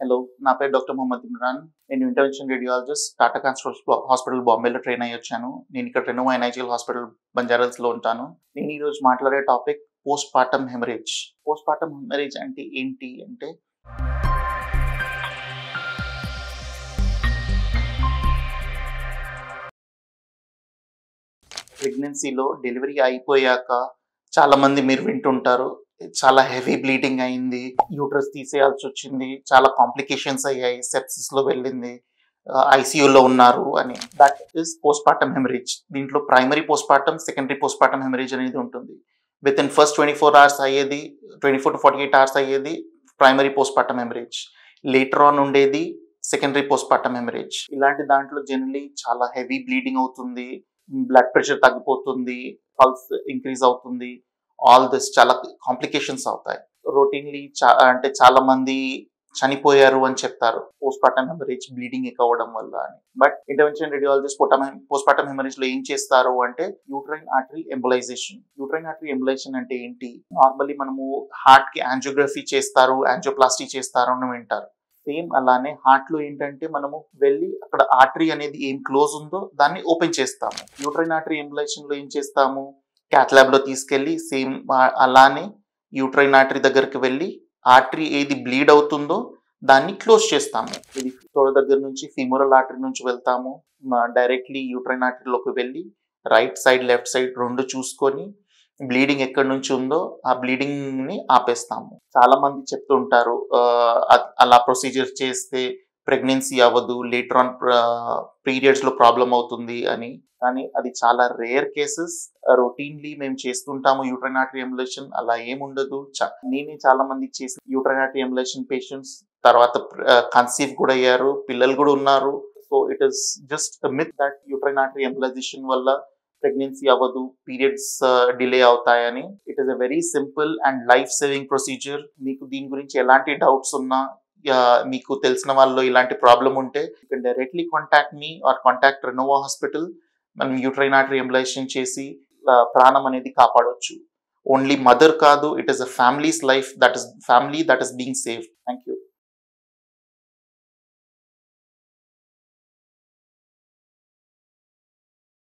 Hello, నా పేరు doctor Mohammed Imran. నేను intervention radiologist Tata consultant hospital బాంబేలో ట్రైన్ అయ్యి వచ్చాను. నేను ఇక్కడ రెనోవా ఎన్ఐజిఎల్ హాస్పిటల్ బంజారాల్స్లో ఉంటాను. నేను ఈరోజు మాట్లాడే topic post partum haemorrhage. Post partum haemorrhage అంటే ఏంటి అంటే, ప్రెగ్నెన్సీలో డెలివరీ అయిపోయాక చాలా మంది మీరు వింటుంటారు, చాలా హెవీ బ్లీడింగ్ అయింది, యూట్రస్ తీసేయాల్సి వచ్చింది, చాలా కాంప్లికేషన్స్ అయ్యాయి, సెప్సిస్ లో వెళ్ళింది, ఐసీయూలో ఉన్నారు అని. That is postpartum haemorrhage. దీంట్లో primary postpartum, secondary postpartum haemorrhage అనేది ఉంటుంది. విత్ ఇన్ ఫస్ట్ 24 hours అయ్యేది, 24 to 48 hours అయ్యేది primary postpartum haemorrhage. Later on ఉండేది సెకండరీ పోస్ట్ పార్టమ్ హెమరేజ్. ఇలాంటి దాంట్లో జనరలీ చాలా హెవీ బ్లీడింగ్ అవుతుంది, బ్లడ్ ప్రెషర్ తగ్గిపోతుంది, పల్స్ ఇంక్రీజ్ అవుతుంది, ఆల్ దిస్ చాలా కాంప్లికేషన్స్ అవుతాయి. రొటీన్లీ అంటే చాలా మంది చనిపోయారు అని చెప్తారు పోస్ట్ పార్టమ్ హెమరేజ్ బ్లీడింగ్ ఎక్కువ అవ్వడం వల్ల అని. But intervention radiologist post partum haemorrhage లో ఏం చేస్తారు అంటే uterine artery embolisation. Uterine artery embolisation అంటే ఏంటి? నార్మల్లీ మనము హార్ట్ కి యాంజియోగ్రఫీ చేస్తారు, యాంజియోప్లాస్టీ చేస్తారు అని వింటారు. సేమ్ అలానే హార్ట్ లో ఏంటంటే మనము వెళ్ళి అక్కడ ఆర్టరీ అనేది ఏం క్లోజ్ ఉందో దాన్ని ఓపెన్ చేస్తాము. యూట్రైన్ ఆర్టరీ ఎంబలైజేషన్ లో ఏం చేస్తాము, క్యాత్ ల్యాబ్ లో తీసుకెళ్లి సేమ్ అలానే యూట్రైన్ ఆర్టరీ దగ్గరికి వెళ్ళి ఆర్టరీ ఏది బ్లీడ్ అవుతుందో దాన్ని క్లోజ్ చేస్తాము. ఇది తోడ దగ్గర నుంచి ఫీమోరల్ ఆర్టరీ నుంచి వెళ్తాము, డైరెక్ట్లీ యూట్రైన్ ఆర్టరీలోకి వెళ్ళి రైట్ సైడ్ లెఫ్ట్ సైడ్ రెండు చూసుకొని బ్లీడింగ్ ఎక్కడి నుంచి ఉందో ఆ బ్లీడింగ్ ని ఆపేస్తాము. చాలా మంది చెప్తుంటారు అలా ప్రొసీజర్ చేస్తే ప్రెగ్నెన్సీ అవ్వదు, లేటర్ ఆన్ పీరియడ్స్ లో ప్రాబ్లం అవుతుంది అని. కానీ అది చాలా రేర్ కేసెస్. రొటీన్లీ మేము చేస్తుంటాము యూట్రైన్ ఆర్టరీ ఎంబలైజేషన్, అలా ఏముండదు. నేనే చాలా మంది చేసి యూట్రైన్ ఆర్టరీ ఎంబలైజేషన్ పేషెంట్స్ తర్వాత కన్సీవ్ కూడా అయ్యారు, పిల్లలు కూడా ఉన్నారు. So it is just myth that uterine artery embolisation వల్ల ప్రెగ్నెన్సీ అవ్వదు, పీరియడ్స్ డిలే అవుతాయని. It is a very simple and life saving procedure. మీకు దీని గురించి ఎలాంటి డౌట్స్ ఉన్నా, మీకు తెలిసిన వాళ్ళు ఇలాంటి ప్రాబ్లం ఉంటే you can directly contact me or contact Renova hospital. మనం యూట్రైన్ ఆర్టరీ ఎంబలైజేషన్ చేసి ప్రాణం అనేది కాపాడవచ్చు. ఓన్లీ మదర్ కాదు, it is a family's life, that is family that is being saved. Thank you.